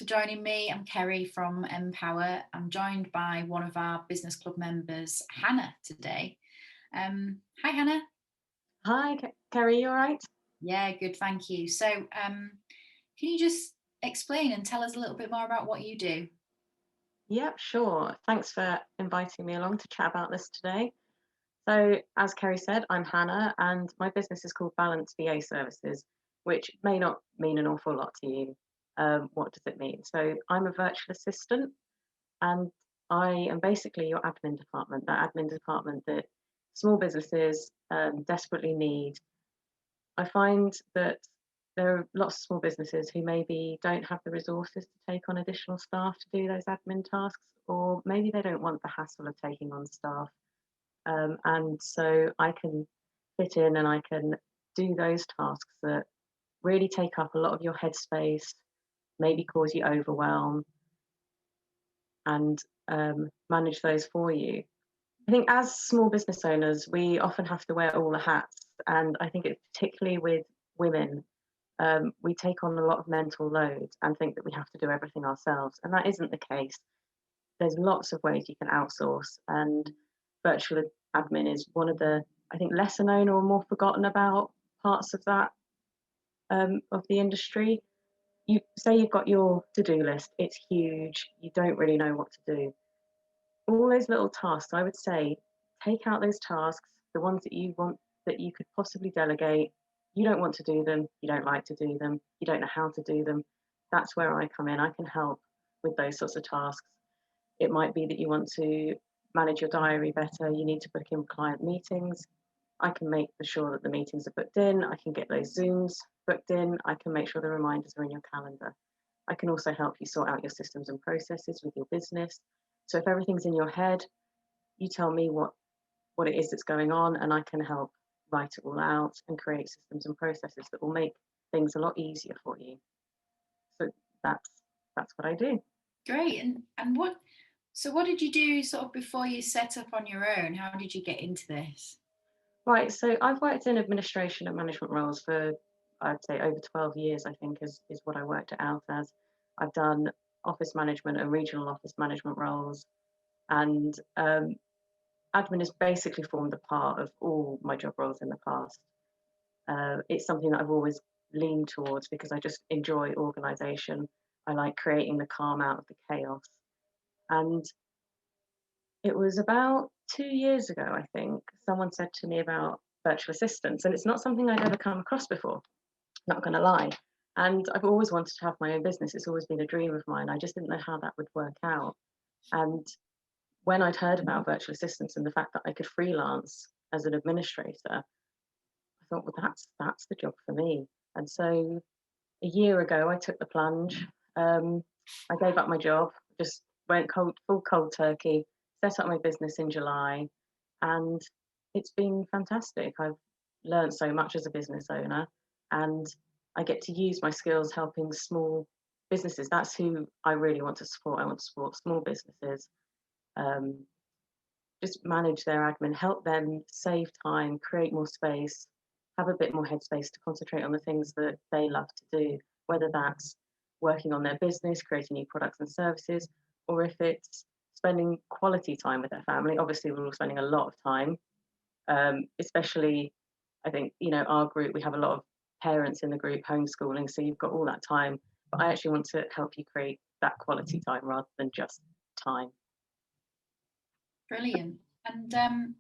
for joining me. I'm Kerry from Mpower. I'm joined by one of our business club members, Hannah, today. Hi, Hannah. Hi, Kerry, you all right? Yeah, good, thank you. So, can you just explain and tell us a little bit more about what you do? Yep, sure. Thanks for inviting me along to chat about this today. So, as Kerry said, I'm Hannah, and my business is called Balance VA Services, which may not mean an awful lot to you. What does it mean? So, I'm a virtual assistant, and I am basically your admin department, that admin department that small businesses desperately need. I find that there are lots of small businesses who maybe don't have the resources to take on additional staff to do those admin tasks, or maybe they don't want the hassle of taking on staff. And so I can fit in and I can do those tasks that really take up a lot of your headspace, maybe cause you overwhelm, and manage those for you. I think as small business owners, we often have to wear all the hats. And I think it's particularly with women, we take on a lot of mental load and think that we have to do everything ourselves. And that isn't the case. There's lots of ways you can outsource, and virtual admin is one of the, I think, lesser known or more forgotten about parts of that of the industry. You say you've got your to-do list, it's huge, you don't really know what to do. All those little tasks, I would say, take out those tasks, the ones that you want that you could possibly delegate. You don't want to do them, you don't like to do them, you don't know how to do them. That's where I come in. I can help with those sorts of tasks. It might be that you want to manage your diary better, you need to book in client meetings. I can make sure that the meetings are booked in, I can get those Zooms booked in, I can make sure the reminders are in your calendar. I can also help you sort out your systems and processes with your business. So if everything's in your head, you tell me what it is that's going on, and I can help write it all out and create systems and processes that will make things a lot easier for you. So that's that's what I do. Great. And what did you do sort of before you set up on your own? How did you get into this? Right. So I've worked in administration and management roles for, I'd say, over 12 years, I think is what I worked it out as. I've done office management and regional office management roles, and admin has basically formed a part of all my job roles in the past. It's something that I've always leaned towards because I just enjoy organisation. I like creating the calm out of the chaos. And it was about 2 years ago, I think, someone said to me about virtual assistants, and it's not something I'd ever come across before, not going to lie. And I've always wanted to have my own business. It's always been a dream of mine. I just didn't know how that would work out. And when I'd heard about virtual assistants and the fact that I could freelance as an administrator, I thought, well, that's the job for me. And so a year ago, I took the plunge. Um, I gave up my job, just went full cold turkey, set up my business in July, and it's been fantastic. I've learned so much as a business owner, and I get to use my skills helping small businesses. That's who I really want to support. I want to support small businesses, um, just manage their admin, help them save time, create more space, have a bit more headspace to concentrate on the things that they love to do, whether that's working on their business, creating new products and services, or if it's spending quality time with their family. Obviously, we're all spending a lot of time, especially, I think, our group, we have a lot of parents in the group homeschooling, so you've got all that time. But I actually want to help you create that quality time rather than just time. Brilliant. And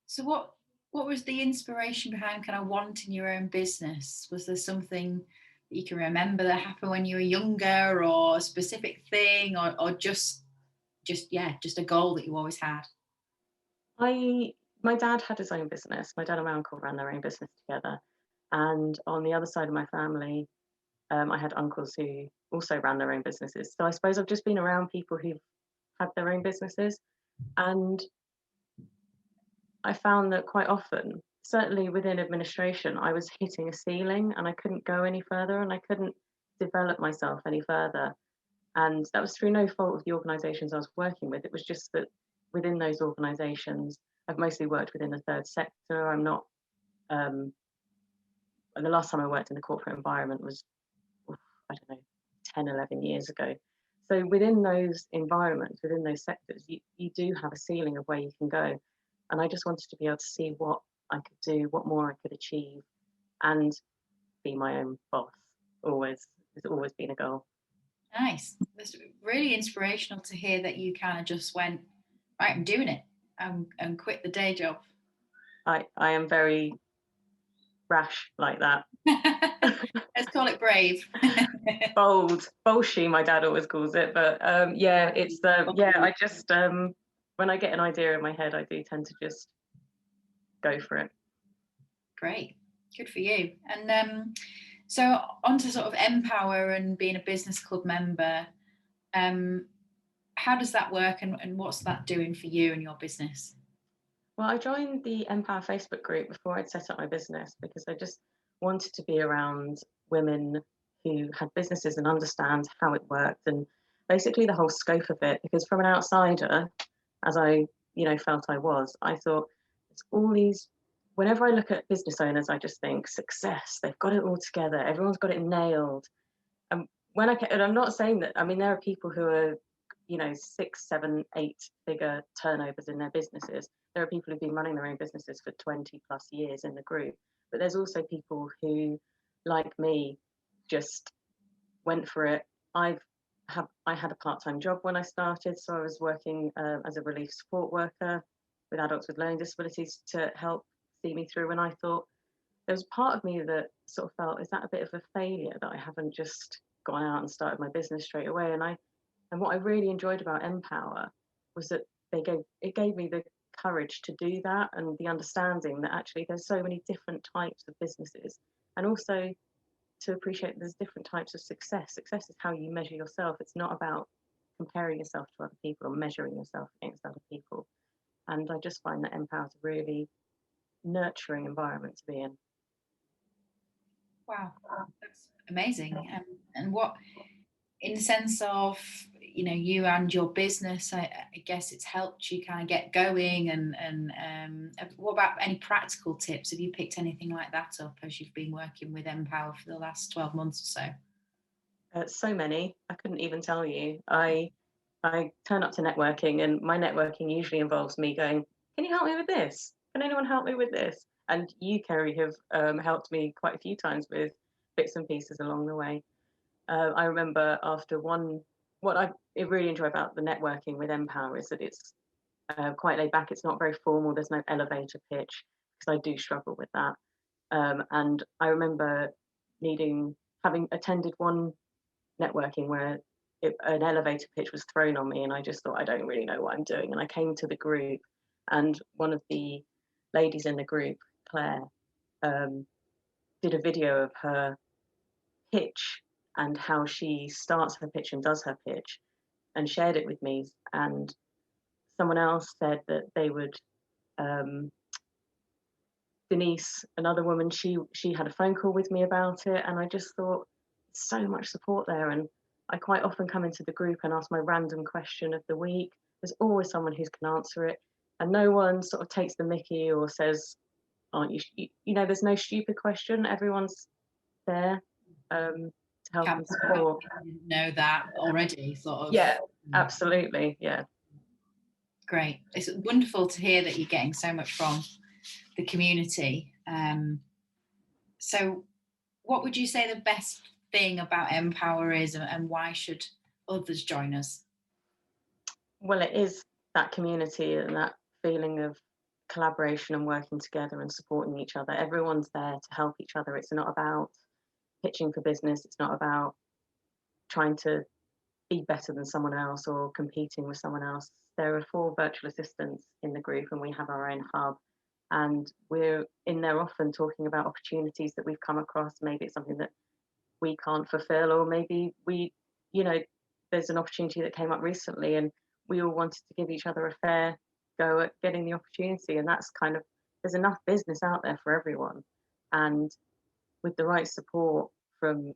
so what was the inspiration behind kind of wanting your own business? Was there something that you can remember that happened when you were younger, or a specific thing, or just a goal that you always had? I My dad had his own business. My dad and my uncle ran their own business together. And on the other side of my family, I had uncles who also ran their own businesses. So I suppose I've just been around people who've had their own businesses. And I found that quite often, certainly within administration, I was hitting a ceiling and I couldn't go any further and I couldn't develop myself any further. And that was through no fault of the organisations I was working with. It was just that within those organisations, I've mostly worked within the third sector. I'm not, the last time I worked in the corporate environment was, I don't know, 10, 11 years ago. So within those environments, within those sectors, you do have a ceiling of where you can go. And I just wanted to be able to see what I could do, what more I could achieve, and be my own boss. Always, it's always been a goal. Nice. It's really inspirational to hear that you kind of just went, right, I'm doing it, and quit the day job. I am very rash like that. Let's call it brave. Bolshy, my dad always calls it. But yeah, it's yeah. I just when I get an idea in my head, I do tend to just go for it. Great, good for you. And so on to sort of Mpower and being a business club member. How does that work, and what's that doing for you and your business? Well, I joined the Mpower Facebook group before I'd set up my business because I just wanted to be around women who had businesses and understand how it worked and basically the whole scope of it. Because from an outsider, as I, felt I thought it's all these. Whenever I look at business owners, I just think success. They've got it all together. Everyone's got it nailed. And and I'm not saying that. I mean, there are people who are, 6, 7, 8-figure turnovers in their businesses. There are people who've been running their own businesses for 20 plus years in the group. But there's also people who, like me, just went for it. I had a part-time job when I started, so I was working as a relief support worker with adults with learning disabilities to help see me through. And I thought there was part of me that sort of felt, is that a bit of a failure that I haven't just gone out and started my business straight away? And what I really enjoyed about Mpower was that it gave me the courage to do that, and the understanding that actually there's so many different types of businesses, and also to appreciate there's different types of success. Success is how you measure yourself. It's not about comparing yourself to other people or measuring yourself against other people. And I just find that Mpower is a really nurturing environment to be in. Wow, that's amazing. And what, in the sense of, you and your business, I guess it's helped you kind of get going. And what about any practical tips? Have you picked anything like that up as you've been working with Mpower for the last 12 months or so? So many, I couldn't even tell you. I turn up to networking, and my networking usually involves me going, "Can you help me with this? Can anyone help me with this?" And you, Kerry, have helped me quite a few times with bits and pieces along the way. I remember after what I really enjoy about the networking with Mpower is that it's quite laid back. It's not very formal. There's no elevator pitch because I do struggle with that. And I remember having attended one networking where an elevator pitch was thrown on me, and I just thought, I don't really know what I'm doing. And I came to the group, and one of the ladies in the group, Claire, did a video of her pitch and how she starts her pitch and does her pitch, and shared it with me. And someone else said that they would, Denise, another woman, she had a phone call with me about it, and I just thought, so much support there. And I quite often come into the group and ask my random question of the week. There's always someone who can answer it, and no one sort of takes the mickey or says, "Aren't you?" There's no stupid question. Everyone's there to help and support. Didn't know that already, sort of. Yeah, absolutely. Yeah. Great. It's wonderful to hear that you're getting so much from the community. So what would you say the best thing about Mpower is, and why should others join us? Well, it is that community and that feeling of collaboration and working together and supporting each other. Everyone's there to help each other. It's not about pitching for business. It's not about trying to be better than someone else or competing with someone else. There are 4 virtual assistants in the group, and we have our own hub. And we're in there often talking about opportunities that we've come across. Maybe it's something that we can't fulfill, or maybe there's an opportunity that came up recently, and we all wanted to give each other a fair go at getting the opportunity. And that's there's enough business out there for everyone. And with the right support from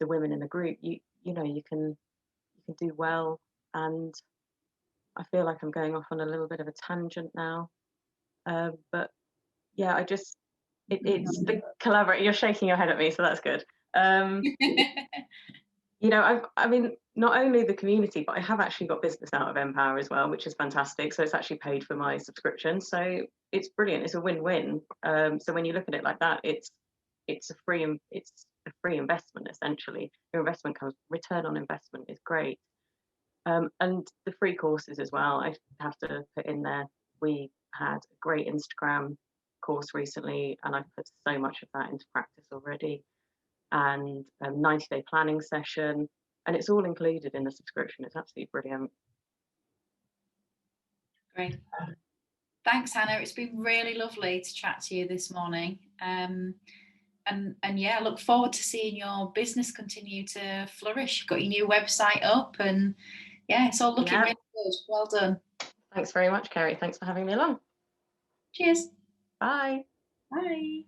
the women in the group, you can do well. And I feel like I'm going off on a little bit of a tangent now, but yeah, it's the collaborate. You're shaking your head at me, so that's good. I mean, not only the community, but I have actually got business out of Mpower as well, which is fantastic. So it's actually paid for my subscription. So it's brilliant. It's a win-win. So when you look at it like that, it's a free investment essentially. Your investment comes return on investment is great. And the free courses as well. I have to put in there. We had a great Instagram course recently, and I've put so much of that into practice already, and 90-day planning session, and it's all included in the subscription. It's absolutely brilliant. Great. Thanks, Hannah. It's been really lovely to chat to you this morning. And yeah, look forward to seeing your business continue to flourish. You've got your new website up, and yeah, it's all looking Yeah, really good. Well done. thanks very much, Kerry. Thanks for having me along. Cheers. Bye. Bye.